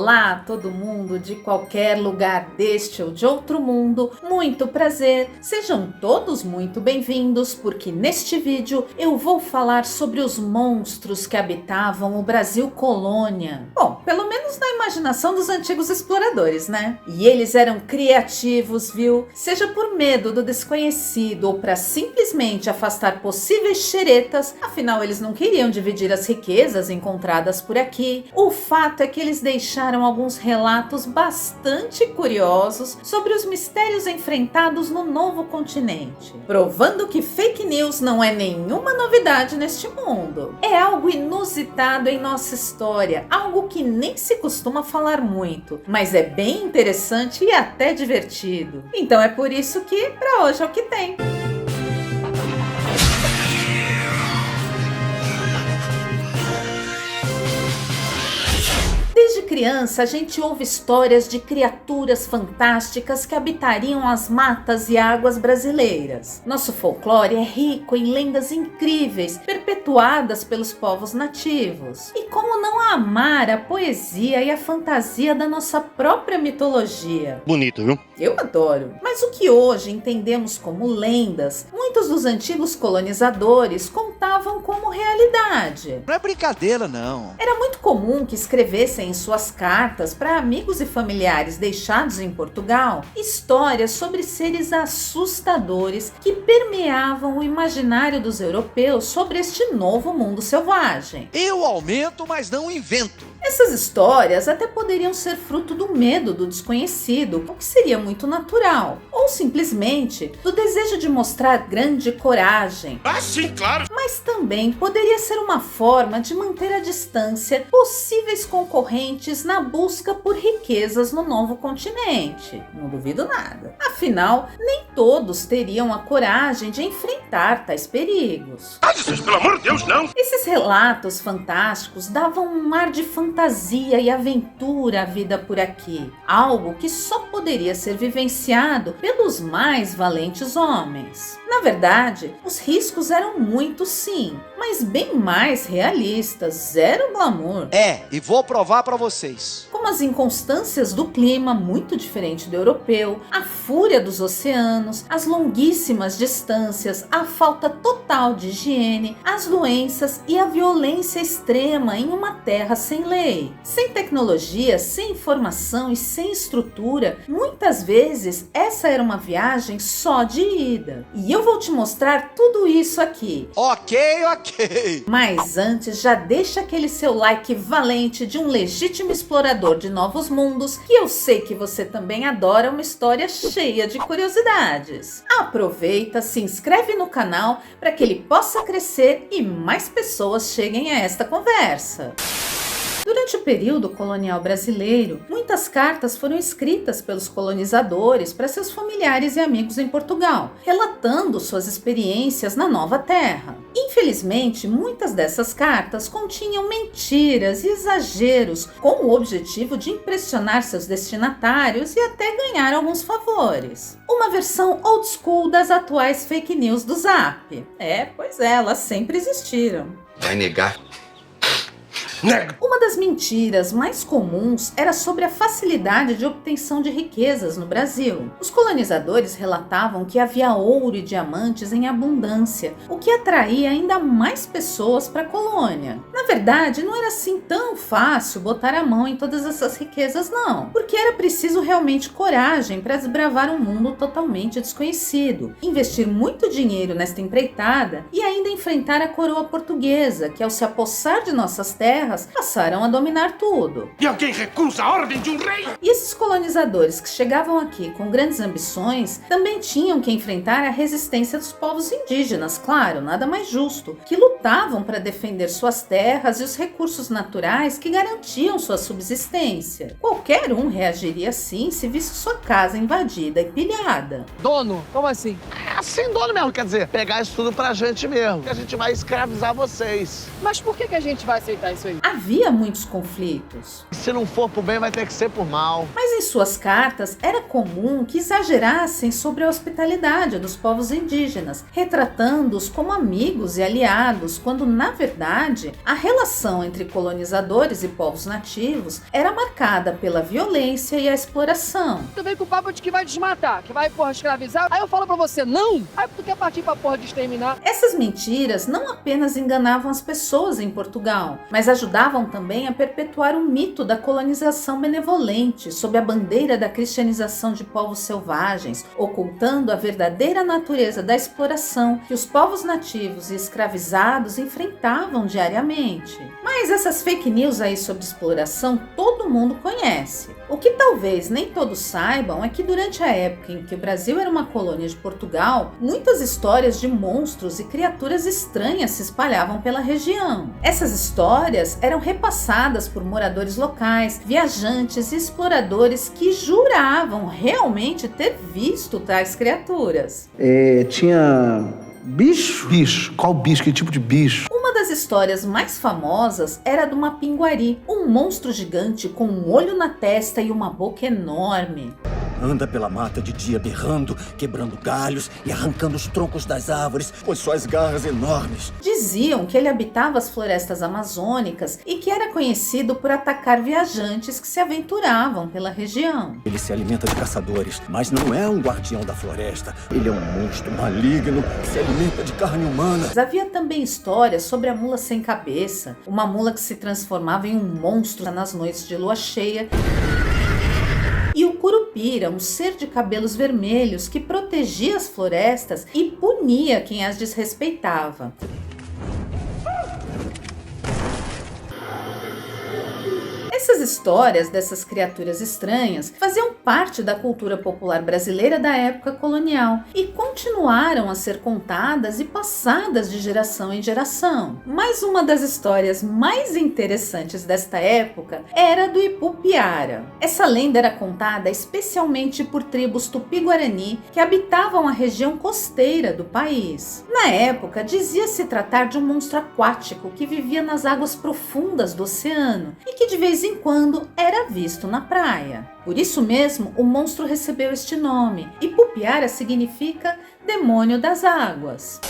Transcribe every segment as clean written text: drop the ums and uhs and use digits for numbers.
Olá, todo mundo de qualquer lugar deste ou de outro mundo, muito prazer, sejam todos muito bem-vindos, porque neste vídeo eu vou falar sobre os monstros que habitavam o Brasil colônia. Bom, pelo menos na imaginação dos antigos exploradores, né? E eles eram criativos, viu? Seja por medo do desconhecido ou para simplesmente afastar possíveis xeretas, afinal eles não queriam dividir as riquezas encontradas por aqui. O fato é que eles deixaram alguns relatos bastante curiosos sobre os mistérios enfrentados no novo continente, provando que fake news não é nenhuma novidade neste mundo. É algo inusitado em nossa história, algo que nem se costuma falar muito, mas é bem interessante e até divertido. Então é por isso que para hoje é o que tem. Desde criança, a gente ouve histórias de criaturas fantásticas que habitariam as matas e águas brasileiras. Nosso folclore é rico em lendas incríveis, perpetuadas pelos povos nativos. E como não amar a poesia e a fantasia da nossa própria mitologia? Bonito, viu? Eu adoro. Mas o que hoje entendemos como lendas, muitos dos antigos colonizadores contavam como realidade. Não é brincadeira, não. Era muito comum que escrevessem em suas cartas para amigos e familiares deixados em Portugal histórias sobre seres assustadores que permeavam o imaginário dos europeus sobre este novo mundo selvagem. Eu aumento, mas não invento. Essas histórias até poderiam ser fruto do medo do desconhecido, o que seria muito natural, ou simplesmente do desejo de mostrar grande coragem. Ah, sim, claro! Mas também poderia ser uma forma de manter à distância possíveis concorrentes na busca por riquezas no novo continente. Não duvido nada. Afinal, nem todos teriam a coragem de enfrentar tais perigos. Ah, Jesus, pelo amor de Deus, não! Esses relatos fantásticos davam um ar de fantasia e aventura à vida por aqui, algo que só poderia ser vivenciado pelos mais valentes homens. Na verdade, os riscos eram muitos sim, mas bem mais realistas, zero glamour. E vou provar pra vocês. Como as inconstâncias do clima muito diferente do europeu, a fúria dos oceanos, as longuíssimas distâncias, a falta total de higiene, as doenças e a violência extrema em uma terra sem lei. Sem tecnologia, sem informação e sem estrutura, muitas vezes essa era uma viagem só de ida. E eu vou te mostrar tudo isso aqui. Ok. Mas antes, já deixa aquele seu like valente de um legítimo explorador de novos mundos, que eu sei que você também adora uma história cheia de curiosidades. Aproveita, se inscreve no canal para que ele possa crescer e mais pessoas cheguem a esta conversa. Durante o período colonial brasileiro, muitas cartas foram escritas pelos colonizadores para seus familiares e amigos em Portugal, relatando suas experiências na nova terra. Infelizmente, muitas dessas cartas continham mentiras e exageros com o objetivo de impressionar seus destinatários e até ganhar alguns favores. Uma versão old school das atuais fake news do Zap. Pois é, elas sempre existiram. Vai negar? Uma das mentiras mais comuns era sobre a facilidade de obtenção de riquezas no Brasil. Os colonizadores relatavam que havia ouro e diamantes em abundância, o que atraía ainda mais pessoas para a colônia. Na verdade, não era assim tão fácil botar a mão em todas essas riquezas não, porque era preciso realmente coragem para desbravar um mundo totalmente desconhecido, investir muito dinheiro nesta empreitada e ainda enfrentar a coroa portuguesa, que ao se apossar de nossas terras, passaram a dominar tudo. E alguém recusa a ordem de um rei? E esses colonizadores que chegavam aqui com grandes ambições também tinham que enfrentar a resistência dos povos indígenas, claro, nada mais justo, que lutavam para defender suas terras e os recursos naturais que garantiam sua subsistência. Qualquer um reagiria assim se visse sua casa invadida e pilhada. Dono? Como assim? Assim, dono mesmo, quer dizer, pegar isso tudo pra gente mesmo. Que a gente vai escravizar vocês. Mas por que a gente vai aceitar isso aí? havia muitos conflitos. Se não for por bem, vai ter que ser por mal. Mas em suas cartas era comum que exagerassem sobre a hospitalidade dos povos indígenas, retratando-os como amigos e aliados, quando na verdade a relação entre colonizadores e povos nativos era marcada pela violência e a exploração. Tu vem com o papo de que vai desmatar, que vai, escravizar. Aí eu falo pra você, não! Aí tu quer partir pra de exterminar. Essas mentiras não apenas enganavam as pessoas em Portugal, mas ajudavam também a perpetuar o mito da colonização benevolente sob a bandeira da cristianização de povos selvagens, ocultando a verdadeira natureza da exploração que os povos nativos e escravizados enfrentavam diariamente. Mas essas fake news aí sobre exploração todo mundo conhece. O que talvez nem todos saibam é que durante a época em que o Brasil era uma colônia de Portugal, muitas histórias de monstros e criaturas estranhas se espalhavam pela região. Essas histórias eram repassadas por moradores locais, viajantes e exploradores que juravam realmente ter visto tais criaturas. Tinha bicho? Bicho? Qual bicho? Que tipo de bicho? Uma das histórias mais famosas era do Mapinguari, um monstro gigante com um olho na testa e uma boca enorme. Anda pela mata de dia berrando, quebrando galhos e arrancando os troncos das árvores com suas garras enormes. Diziam que ele habitava as florestas amazônicas e que era conhecido por atacar viajantes que se aventuravam pela região. Ele se alimenta de caçadores, mas não é um guardião da floresta. Ele é um monstro maligno que se alimenta de carne humana. Havia também histórias sobre a mula sem cabeça, uma mula que se transformava em um monstro nas noites de lua cheia. E o Curupira, um ser de cabelos vermelhos que protegia as florestas e punia quem as desrespeitava. Essas histórias dessas criaturas estranhas faziam parte da cultura popular brasileira da época colonial e continuaram a ser contadas e passadas de geração em geração. Mas uma das histórias mais interessantes desta época era do Ipupiara. Essa lenda era contada especialmente por tribos tupi-guarani que habitavam a região costeira do país. Na época, dizia-se tratar de um monstro aquático que vivia nas águas profundas do oceano e que de vez em quando era visto na praia. Por isso mesmo, o monstro recebeu este nome. Ipupiara significa demônio das águas.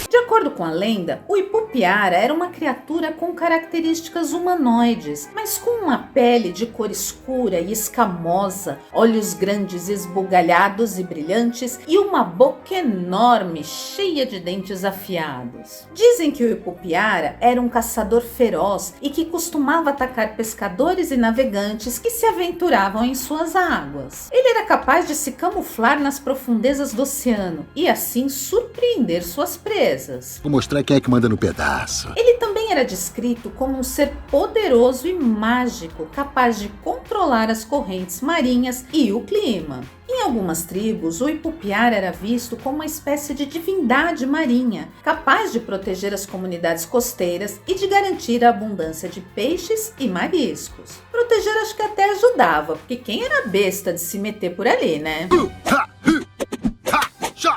De acordo com a lenda, o Ipupiara era uma criatura com características humanoides, mas com uma pele de cor escura e escamosa, olhos grandes esbugalhados e brilhantes e uma boca enorme, cheia de dentes afiados. Dizem que o Ipupiara era um caçador feroz e que costumava atacar pescadores e navegantes que se aventuravam em suas águas. Ele era capaz de se camuflar nas profundezas do oceano e assim surpreender suas presas. Vou mostrar quem é que manda no pedaço. Ele também era descrito como um ser poderoso e mágico, capaz de controlar as correntes marinhas e o clima. Em algumas tribos, o Ipupiara era visto como uma espécie de divindade marinha, capaz de proteger as comunidades costeiras e de garantir a abundância de peixes e mariscos. Proteger acho que até ajudava, porque quem era besta de se meter por ali, né?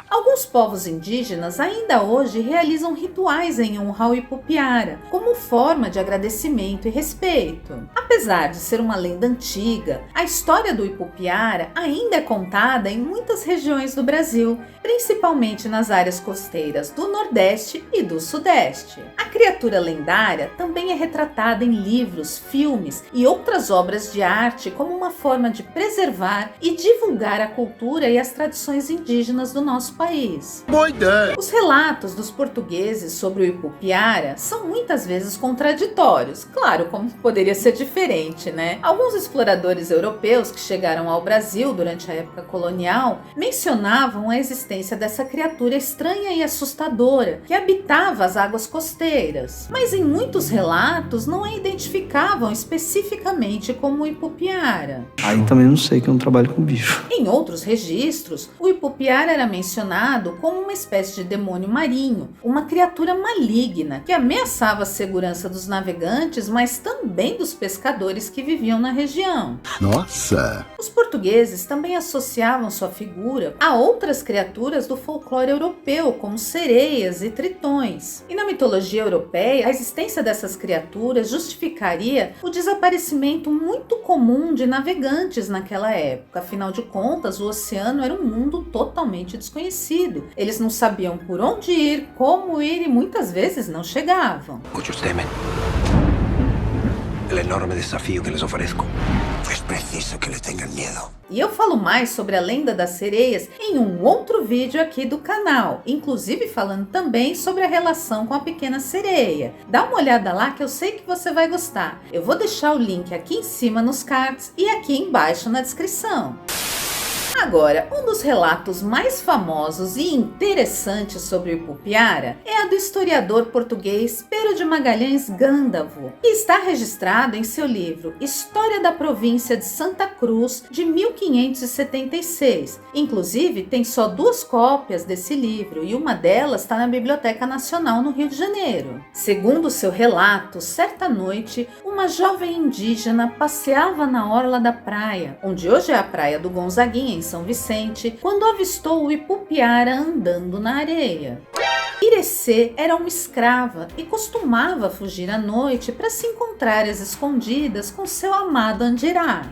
Alguns povos indígenas ainda hoje realizam rituais em honra ao Ipupiara, como forma de agradecimento e respeito. Apesar de ser uma lenda antiga, a história do Ipupiara ainda é contada em muitas regiões do Brasil, principalmente nas áreas costeiras do Nordeste e do Sudeste. A criatura lendária também é retratada em livros, filmes e outras obras de arte como uma forma de preservar e divulgar a cultura e as tradições indígenas do nosso país. Boa ideia! Os relatos dos portugueses sobre o Ipupiara são muitas vezes contraditórios. Claro, como poderia ser diferente, né? Alguns exploradores europeus que chegaram ao Brasil durante a época colonial mencionavam a existência dessa criatura estranha e assustadora que habitava as águas costeiras. Mas em muitos relatos não a identificavam especificamente como o Ipupiara. Aí também não sei que eu não trabalho com bicho. Em outros registros, o Ipupiara era mencionado como uma espécie de demônio marinho, uma criatura maligna que ameaçava a segurança dos navegantes, mas também dos pescadores exploradores que viviam na região. Nossa! Os portugueses também associavam sua figura a outras criaturas do folclore europeu, como sereias e tritões. E na mitologia europeia, a existência dessas criaturas justificaria o desaparecimento muito comum de navegantes naquela época. Afinal de contas, o oceano era um mundo totalmente desconhecido. Eles não sabiam por onde ir, como ir e muitas vezes não chegavam. Muchos temen el enorme desafío que les ofrezco. Es preciso que le tengan miedo. E eu falo mais sobre a lenda das sereias em um outro vídeo aqui do canal, inclusive falando também sobre a relação com a pequena sereia. Dá uma olhada lá que eu sei que você vai gostar. Eu vou deixar o link aqui em cima nos cards e aqui embaixo na descrição. Agora, um dos relatos mais famosos e interessantes sobre o Ipupiara é a do historiador português Pero de Magalhães Gândavo, que está registrado em seu livro História da Província de Santa Cruz, de 1576. Inclusive, tem só 2 cópias desse livro e uma delas está na Biblioteca Nacional no Rio de Janeiro. Segundo seu relato, certa noite, uma jovem indígena passeava na orla da praia, onde hoje é a Praia do Gonzaguinha, em São Vicente, quando avistou o Ipupiara andando na areia. Irecê era uma escrava e costumava fugir à noite para se encontrar às escondidas com seu amado Andirá.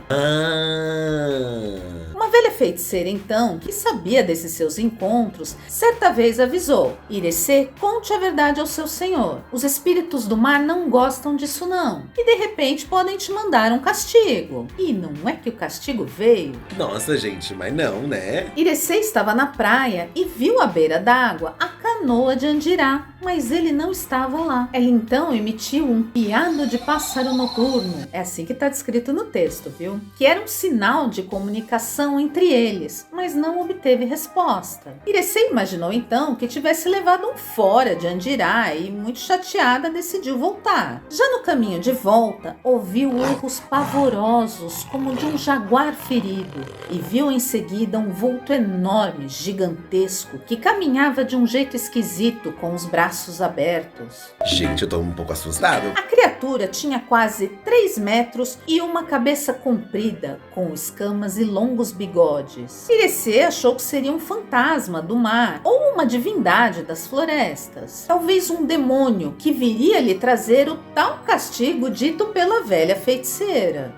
Uma velha feiticeira, então, que sabia desses seus encontros, certa vez avisou: Irecê, conte a verdade ao seu senhor. Os espíritos do mar não gostam disso não. E de repente podem te mandar um castigo. E não é que o castigo veio? Nossa, gente, mas não, né? Irecê estava na praia e viu à beira d'água a canoa de Andirá, mas ele não estava lá. Ela então emitiu um piado de pássaro noturno, é assim que está descrito no texto, viu? Que era um sinal de comunicação entre eles, mas não obteve resposta. Irecê imaginou então que tivesse levado um fora de Andirá e, muito chateada, decidiu voltar. Já no caminho de volta, ouviu urros pavorosos como de um jaguar ferido e viu em seguida um vulto enorme, gigantesco, que caminhava de um jeito esquisito com os braços abertos. Gente, eu tô um pouco assustado. A criatura tinha quase 3 metros e uma cabeça comprida, com escamas e longos bigodes. Irecê achou que seria um fantasma do mar ou uma divindade das florestas. Talvez um demônio que viria lhe trazer o tal castigo dito pela velha feiticeira.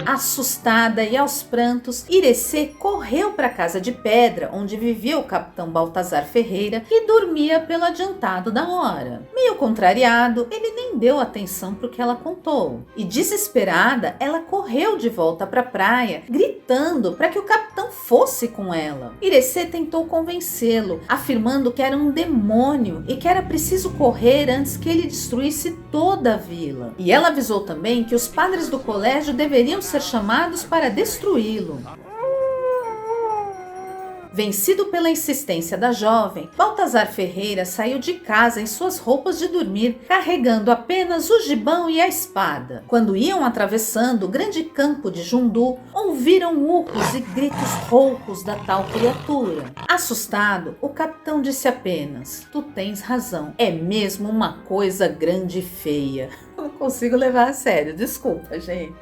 Assustada e aos prantos, Irecê correu para a casa de pedra, onde vivia o capitão Baltazar Ferreira, que dormia pelo adiantado da hora. Meio contrariado, ele nem deu atenção para o que ela contou. E desesperada, ela correu de volta para a praia, gritando para que o capitão fosse com ela. Irecê tentou convencê-lo, afirmando que era um demônio e que era preciso correr antes que ele destruísse toda a vila. E ela avisou também que os padres do colégio deveriam ser chamados para destruí-lo. Vencido pela insistência da jovem, Baltazar Ferreira saiu de casa em suas roupas de dormir, carregando apenas o gibão e a espada. Quando iam atravessando o grande campo de Jundu, ouviram urros e gritos roucos da tal criatura. Assustado, o capitão disse apenas: "Tu tens razão, é mesmo uma coisa grande e feia." Eu não consigo levar a sério, desculpa, gente.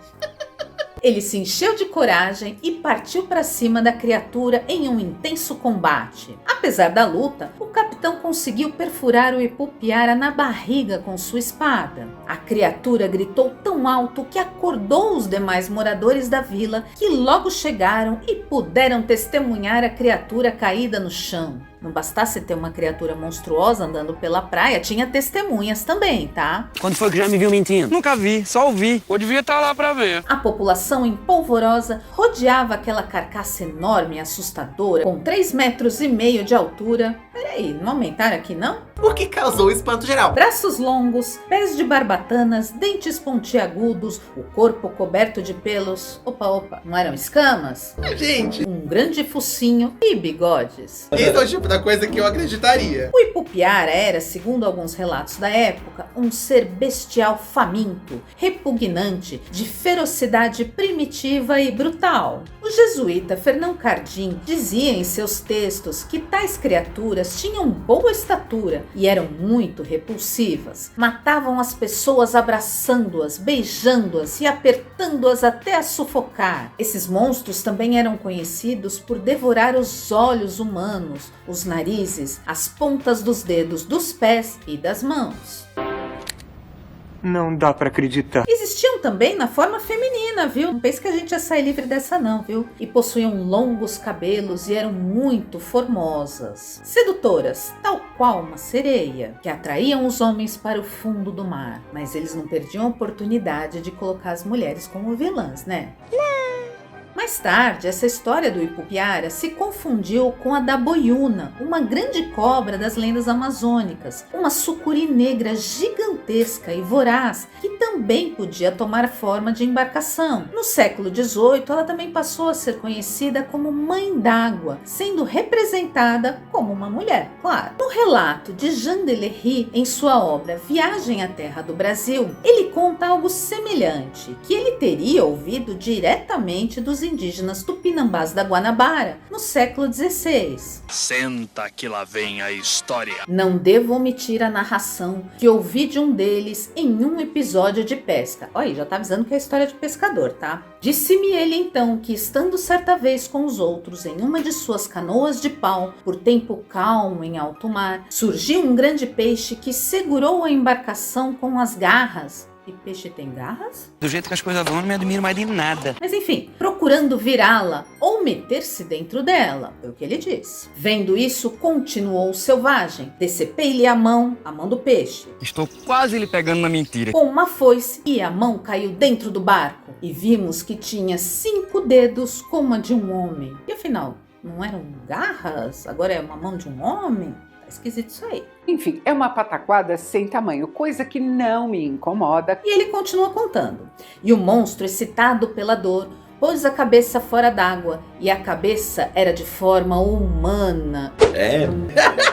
Ele se encheu de coragem e partiu para cima da criatura em um intenso combate. Apesar da luta, o capitão conseguiu perfurar o Ipupiara na barriga com sua espada. A criatura gritou tão alto que acordou os demais moradores da vila, que logo chegaram e puderam testemunhar a criatura caída no chão. Não bastasse ter uma criatura monstruosa andando pela praia, tinha testemunhas também, tá? Quando foi que já me viu mentindo? Nunca vi, só ouvi. Eu devia estar lá pra ver. A população empolvorosa rodeava aquela carcaça enorme e assustadora, com 3,5 metros de altura. Peraí, não aumentaram aqui não? O que causou espanto geral. Braços longos, pés de barbatanas, dentes pontiagudos, o corpo coberto de pelos. Opa, não eram escamas? Gente, Um grande focinho e bigodes. esse é o tipo da coisa que eu acreditaria. O Ipupiara era, segundo alguns relatos da época, um ser bestial faminto, repugnante, de ferocidade primitiva e brutal. O O jesuíta Fernão Cardim dizia em seus textos que tais criaturas tinham boa estatura e eram muito repulsivas. Matavam as pessoas abraçando-as, beijando-as e apertando-as até as sufocar. Esses monstros também eram conhecidos por devorar os olhos humanos, os narizes, as pontas dos dedos dos pés e das mãos. Não dá pra acreditar. Existiam também na forma feminina, viu? Não pense que a gente ia sair livre dessa não, viu? E possuíam longos cabelos e eram muito formosas. Sedutoras, tal qual uma sereia, que atraíam os homens para o fundo do mar. Mas eles não perdiam a oportunidade de colocar as mulheres como vilãs, né? Mais tarde, essa história do Ipupiara se confundiu com a da boiuna, uma grande cobra das lendas amazônicas, uma sucuri negra gigantesca e voraz que também podia tomar forma de embarcação. No século XVIII, ela também passou a ser conhecida como Mãe d'Água, sendo representada como uma mulher, claro. No relato de Jean Delery, em sua obra Viagem à Terra do Brasil, ele conta algo semelhante, que ele teria ouvido diretamente dos indígenas tupinambás da Guanabara, no século XVI. Senta que lá vem a história. Não devo omitir a narração que ouvi de um deles em um episódio de pesca. Olha aí, já tá avisando que é história de pescador, tá? Disse-me ele então que, estando certa vez com os outros em uma de suas canoas de pau, por tempo calmo em alto mar, surgiu um grande peixe que segurou a embarcação com as garras. E peixe tem garras? Do jeito que as coisas vão, eu não me admiro mais de nada. Mas enfim, procurando virá-la ou meter-se dentro dela, foi o que ele disse. Vendo isso, continuou o selvagem. Decepei-lhe a mão do peixe. Estou quase lhe pegando na mentira. Com uma foice, e a mão caiu dentro do barco. E vimos que tinha 5 dedos como a de um homem. E afinal, não eram garras? Agora é uma mão de um homem? Esquisito isso aí. Enfim, é uma pataquada sem tamanho, coisa que não me incomoda. E ele continua contando. E o monstro, excitado pela dor, pôs a cabeça fora d'água, e a cabeça era de forma humana.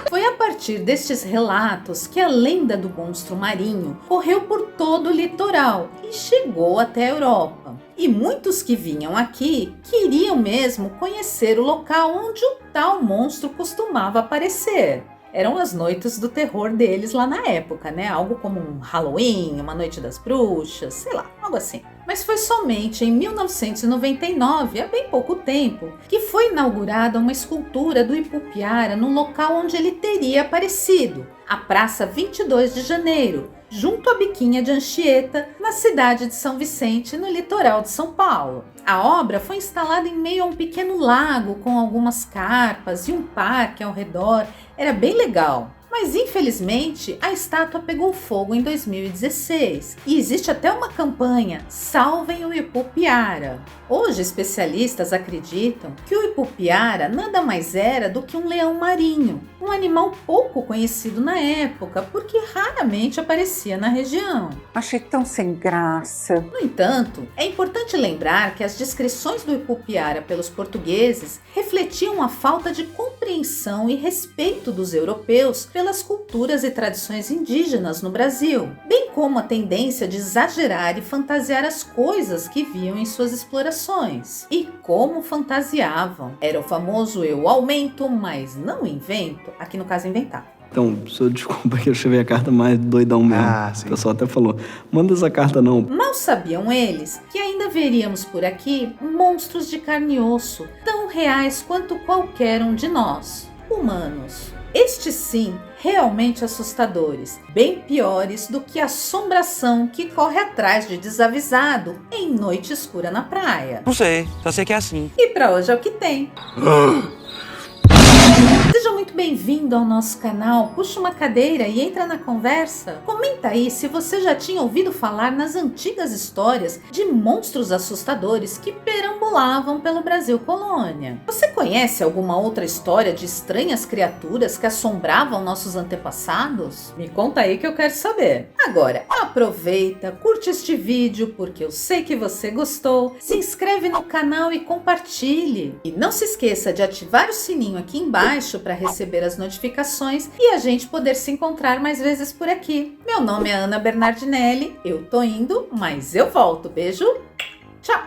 Foi a partir destes relatos que a lenda do monstro marinho correu por todo o litoral e chegou até a Europa. E muitos que vinham aqui queriam mesmo conhecer o local onde o tal monstro costumava aparecer. Eram as noites do terror deles lá na época, né? Algo como um Halloween, uma noite das bruxas, sei lá, algo assim. Mas foi somente em 1999, há bem pouco tempo, que foi inaugurada uma escultura do Ipupiara no local onde ele teria aparecido, a Praça 22 de Janeiro, junto à Biquinha de Anchieta, na cidade de São Vicente, no litoral de São Paulo. A obra foi instalada em meio a um pequeno lago com algumas carpas e um parque ao redor. Era bem legal. Mas infelizmente a estátua pegou fogo em 2016 e existe até uma campanha Salvem o Ipupiara. Hoje especialistas acreditam que o Ipupiara nada mais era do que um leão marinho, um animal pouco conhecido na época porque raramente aparecia na região. Achei tão sem graça. No entanto, é importante lembrar que as descrições do Ipupiara pelos portugueses refletiam a falta de compreensão e respeito dos europeus pelas culturas e tradições indígenas no Brasil, bem como a tendência de exagerar e fantasiar as coisas que viam em suas explorações. E como fantasiavam. Era o famoso eu aumento, mas não invento. Aqui no caso inventar. Então, senhor, desculpa que eu escrevi a carta mais doidão mesmo. Sim. O pessoal até falou, manda essa carta não. Mal sabiam eles que ainda veríamos por aqui monstros de carne e osso, tão reais quanto qualquer um de nós, humanos. Estes sim, realmente assustadores, bem piores do que a assombração que corre atrás de desavisado em noite escura na praia. Não sei, só sei que é assim. E pra hoje é o que tem. Seja muito bem-vindo ao nosso canal, puxa uma cadeira e entra na conversa. Comenta aí se você já tinha ouvido falar nas antigas histórias de monstros assustadores que perambulavam pelo Brasil colônia. Você conhece alguma outra história de estranhas criaturas que assombravam nossos antepassados? Me conta aí que eu quero saber. Agora, aproveita, curte este vídeo porque eu sei que você gostou, se inscreve no canal e compartilhe. E não se esqueça de ativar o sininho aqui embaixo para receber as notificações e a gente poder se encontrar mais vezes por aqui. Meu nome é Ana Bernardinelli, eu tô indo, mas eu volto. Beijo, tchau!